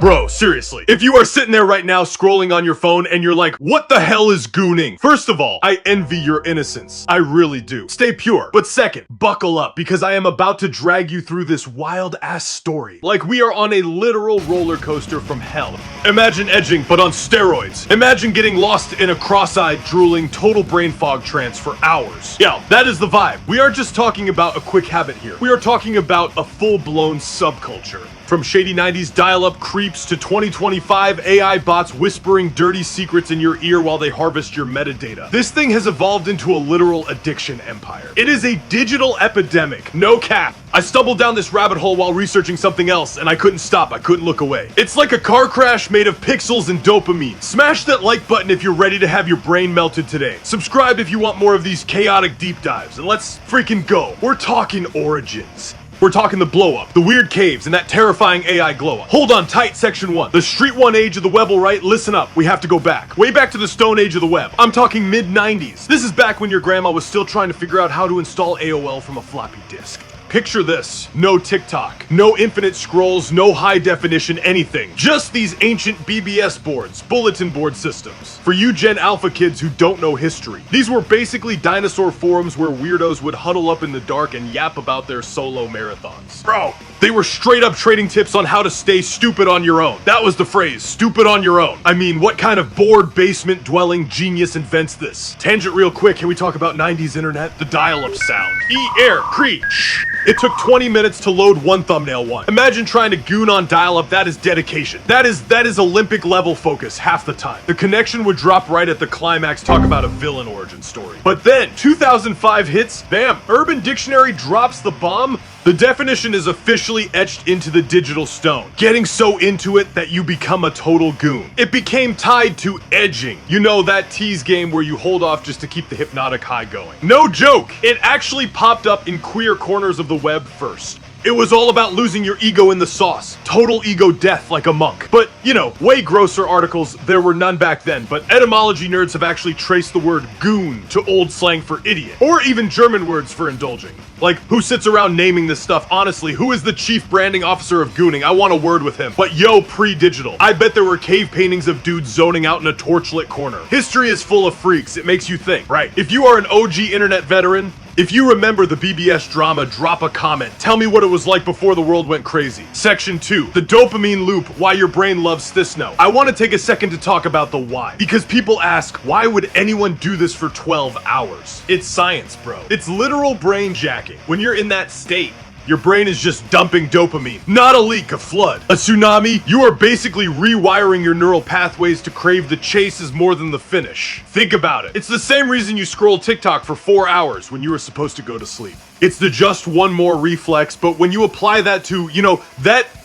Bro, seriously, if you are sitting there right now scrolling on your phone and you're like, what the hell is gooning? First of all, I envy your innocence. I really do. Stay pure. But second, buckle up because I am about to drag you through this wild ass story. Like we are on a literal roller coaster from hell. Imagine edging, but on steroids. Imagine getting lost in a cross-eyed, drooling, total brain fog trance for hours. Yeah, that is the vibe. We aren't just talking about a quick habit here. We are talking about a full-blown subculture. From shady 90s dial-up creeps to 2025 AI bots whispering dirty secrets in your ear while they harvest your metadata. This thing has evolved into a literal addiction empire. It is a digital epidemic, no cap. I stumbled down this rabbit hole while researching something else and I couldn't stop, I couldn't look away. It's like a car crash made of pixels and dopamine. Smash that like button if you're ready to have your brain melted today. Subscribe if you want more of these chaotic deep dives, and let's freaking go. We're talking origins. We're talking the blow-up, the weird caves, and that terrifying AI glow-up. Hold on tight, section 1. The street 1 age of the web, all right? Listen up, we have to go back. Way back to the stone age of the web. I'm talking mid-90s. This is back when your grandma was still trying to figure out how to install AOL from a floppy disk. Picture this, no TikTok, no infinite scrolls, no high definition anything. Just these ancient BBS boards, bulletin board systems. For you Gen Alpha kids who don't know history, these were basically dinosaur forums where weirdos would huddle up in the dark and yap about their solo marathons. Bro, they were straight up trading tips on how to stay stupid on your own. That was the phrase, stupid on your own. I mean, what kind of bored basement dwelling genius invents this? Tangent real quick, can we talk about 90s internet? The dial-up sound. E-air, cree, shh. It took 20 minutes to load one thumbnail one. Imagine trying to goon on dial-up, that is dedication. That is Olympic level focus half the time. The connection would drop right at the climax, talk about a villain origin story. But then, 2005 hits, bam, Urban Dictionary drops the bomb. The definition is officially etched into the digital stone, getting so into it that you become a total goon. It became tied to edging. You know, that tease game where you hold off just to keep the hypnotic high going. No joke, it actually popped up in queer corners of the web first. It was all about losing your ego in the sauce. Total ego death like a monk. But, you know, way grosser articles, there were none back then, but etymology nerds have actually traced the word goon to old slang for idiot, or even German words for indulging. Like, who sits around naming this stuff? Honestly, who is the chief branding officer of gooning? I want a word with him. But yo, pre-digital. I bet there were cave paintings of dudes zoning out in a torchlit corner. History is full of freaks, it makes you think, right? If you are an OG internet veteran, if you remember the BBS drama, drop a comment. Tell me what it was like before the world went crazy. Section 2, the dopamine loop, why your brain loves Thisno. I want to take a second to talk about the why. Because people ask, why would anyone do this for 12 hours? It's science, bro. It's literal brain jacking. When you're in that state, your brain is just dumping dopamine. Not a leak, a flood. A tsunami, you are basically rewiring your neural pathways to crave the chases more than the finish. Think about it. It's the same reason you scroll TikTok for 4 hours when you were supposed to go to sleep. It's the just one more reflex, but when you apply that to, you know,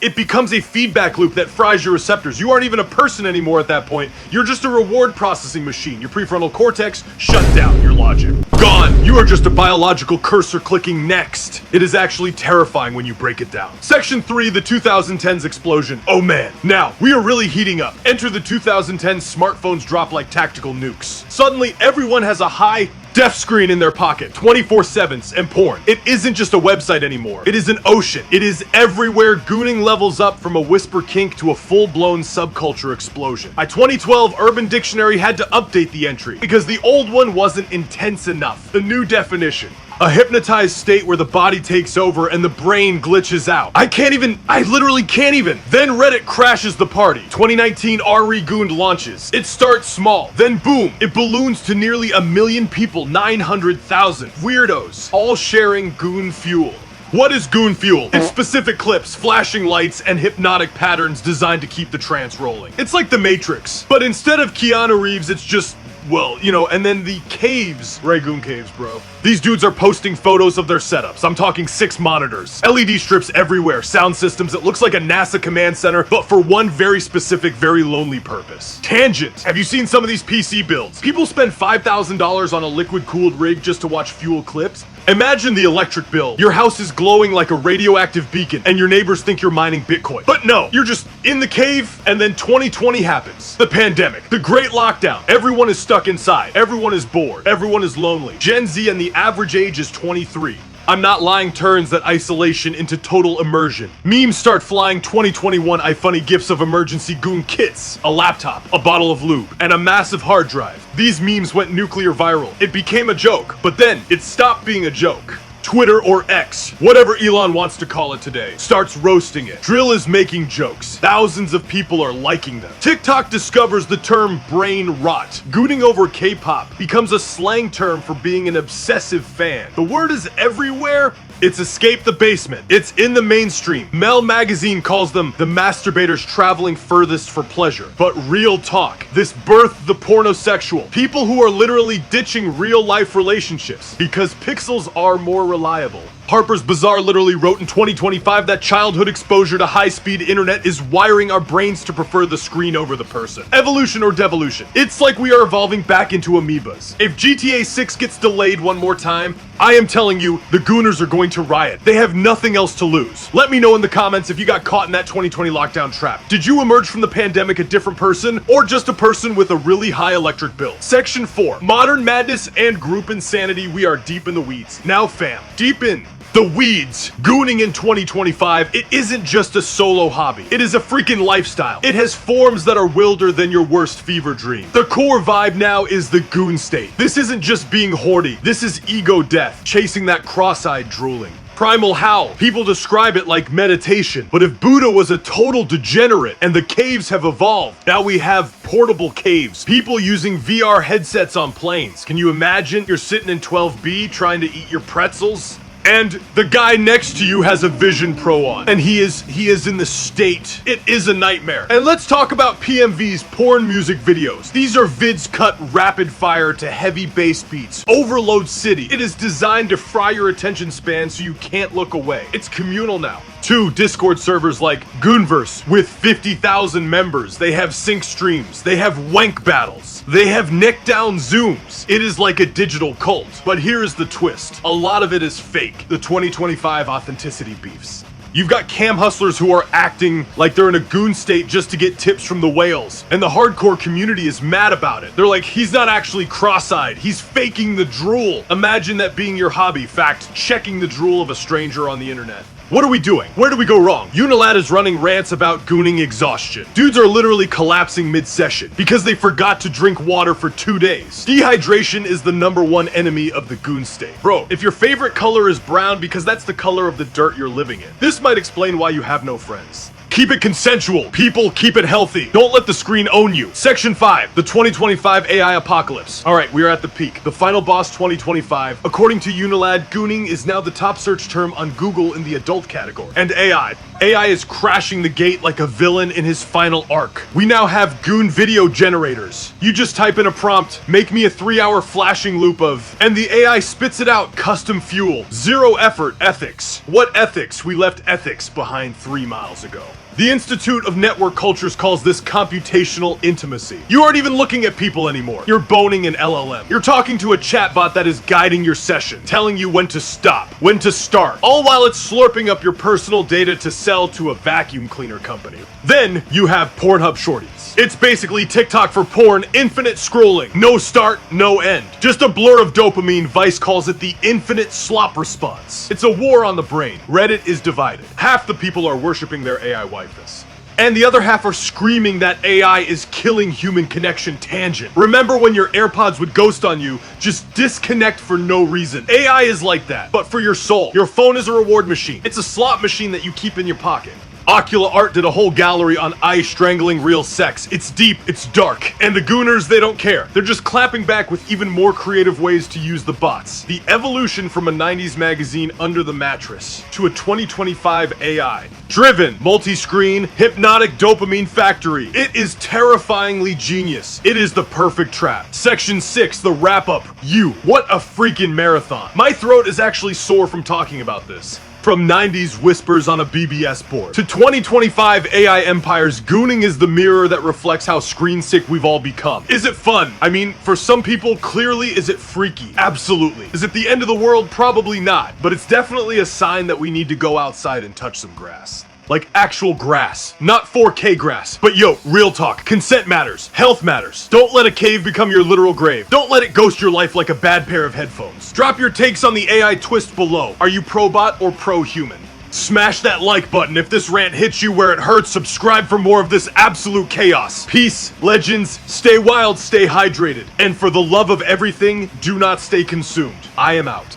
it becomes a feedback loop that fries your receptors. You aren't even a person anymore at that point. You're just a reward processing machine. Your prefrontal cortex shut down, your logic gone. You are just a biological cursor clicking next. It is actually terrifying when you break it down. Section 3, the 2010s explosion. Oh man. Now, we are really heating up. Enter the 2010s, smartphones drop like tactical nukes. Suddenly, everyone has a high def screen in their pocket, 24/7s, and porn. It isn't just a website anymore. It is an ocean. It is everywhere. Gooning levels up from a whisper kink to a full-blown subculture explosion. By 2012, Urban Dictionary had to update the entry because the old one wasn't intense enough. The new definition: a hypnotized state where the body takes over and the brain glitches out. I literally can't even. Then Reddit crashes the party. 2019 Gooned launches. It starts small, then boom, it balloons to nearly 1 million people, 900,000 weirdos, all sharing goon fuel. What is goon fuel? It's specific clips, flashing lights, and hypnotic patterns designed to keep the trance rolling. It's like the Matrix, but instead of Keanu Reeves, it's just, well, you know, and then the caves, right? Goon Caves, bro. These dudes are posting photos of their setups. I'm talking 6 monitors, LED strips everywhere, sound systems. It looks like a NASA command center, but for one very specific, very lonely purpose. Tangent. Have you seen some of these PC builds? People spend $5,000 on a liquid-cooled rig just to watch fuel clips. Imagine the electric bill. Your house is glowing like a radioactive beacon, and your neighbors think you're mining Bitcoin. But no, you're just in the cave, and then 2020 happens. The pandemic, the great lockdown. Everyone is stuck inside. Everyone is bored. Everyone is lonely. Gen Z and the average age is 23. I'm not lying turns that isolation into total immersion. Memes start flying 2021 iFunny gifs of emergency goon kits, a laptop, a bottle of lube, and a massive hard drive. These memes went nuclear viral. It became a joke, but then it stopped being a joke. Twitter or X, whatever Elon wants to call it today, starts roasting it. Drill is making jokes. Thousands of people are liking them. TikTok discovers the term brain rot. Gooning over K-pop becomes a slang term for being an obsessive fan. The word is everywhere. It's escaped the basement. It's in the mainstream. Mel magazine calls them the masturbators traveling furthest for pleasure. But real talk, this birthed the pornosexual. People who are literally ditching real life relationships because pixels are more reliable. Harper's Bazaar literally wrote in 2025 that childhood exposure to high-speed internet is wiring our brains to prefer the screen over the person. Evolution or devolution. It's like we are evolving back into amoebas. If GTA 6 gets delayed one more time, I am telling you, the Gooners are going to riot. They have nothing else to lose. Let me know in the comments if you got caught in that 2020 lockdown trap. Did you emerge from the pandemic a different person, or just a person with a really high electric bill? Section 4. Modern madness and group insanity. We are deep in the weeds. Now fam, deep in the weeds. Gooning in 2025, it isn't just a solo hobby. It is a freaking lifestyle. It has forms that are wilder than your worst fever dream. The core vibe now is the Goon State. This isn't just being horny. This is ego death, chasing that cross-eyed drooling. Primal howl. People describe it like meditation. But if Buddha was a total degenerate and the caves have evolved, now we have portable caves. People using VR headsets on planes. Can you imagine? You're sitting in 12B trying to eat your pretzels, and the guy next to you has a Vision Pro on, and he is in the state. It is a nightmare. And let's talk about PMVs, porn music videos. These are vids cut rapid fire to heavy bass beats. Overload City. It is designed to fry your attention span so you can't look away. It's communal now. 2 Discord servers like Goonverse with 50,000 members. They have sync streams. They have wank battles. They have neck down zooms. It is like a digital cult. But here's the twist. A lot of it is fake. The 2025 authenticity beefs. You've got cam hustlers who are acting like they're in a Goon State just to get tips from the whales. And the hardcore community is mad about it. They're like, he's not actually cross-eyed. He's faking the drool. Imagine that being your hobby. Fact, checking the drool of a stranger on the internet. What are we doing? Where do we go wrong? Unilad is running rants about gooning exhaustion. Dudes are literally collapsing mid-session because they forgot to drink water for 2 days. Dehydration is the #1 enemy of the Goon State. Bro, if your favorite color is brown because that's the color of the dirt you're living in, this might explain why you have no friends. Keep it consensual. People, keep it healthy. Don't let the screen own you. Section 5, the 2025 AI apocalypse. All right, we are at the peak. The final boss 2025. According to Unilad, gooning is now the top search term on Google in the adult category. And AI. AI is crashing the gate like a villain in his final arc. We now have goon video generators. You just type in a prompt, make me a 3-hour flashing loop of, and the AI spits it out, custom fuel. Zero effort, ethics. What ethics? We left ethics behind 3 miles ago. The Institute of Network Cultures calls this computational intimacy. You aren't even looking at people anymore. You're boning an LLM. You're talking to a chatbot that is guiding your session, telling you when to stop, when to start, all while it's slurping up your personal data to sell to a vacuum cleaner company. Then you have Pornhub Shorties. It's basically TikTok for porn, infinite scrolling, no start, no end. Just a blur of dopamine. Vice calls it the infinite slop response. It's a war on the brain. Reddit is divided. Half the people are worshiping their AI wifus, and the other half are screaming that AI is killing human connection tangent. Remember when your AirPods would ghost on you, just disconnect for no reason? AI is like that, but for your soul. Your phone is a reward machine. It's a slot machine that you keep in your pocket. Ocula Art did a whole gallery on eye strangling real sex. It's deep, it's dark, and the Gooners, they don't care. They're just clapping back with even more creative ways to use the bots. The evolution from a 90s magazine under the mattress to a 2025 AI. Driven, multi-screen, hypnotic dopamine factory. It is terrifyingly genius. It is the perfect trap. Section 6, the wrap-up. You. What a freaking marathon. My throat is actually sore from talking about this. From 90s whispers on a BBS board to 2025 AI empires, gooning is the mirror that reflects how screen sick we've all become. Is it fun? I mean, for some people, clearly. Is it freaky? Absolutely. Is it the end of the world? Probably not. But it's definitely a sign that we need to go outside and touch some grass. Like actual grass, not 4K grass. But yo, real talk, consent matters, health matters. Don't let a cave become your literal grave. Don't let it ghost your life like a bad pair of headphones. Drop your takes on the AI twist below. Are you pro-bot or pro-human? Smash that like button if this rant hits you where it hurts. Subscribe for more of this absolute chaos. Peace, legends, stay wild, stay hydrated. And for the love of everything, do not stay consumed. I am out.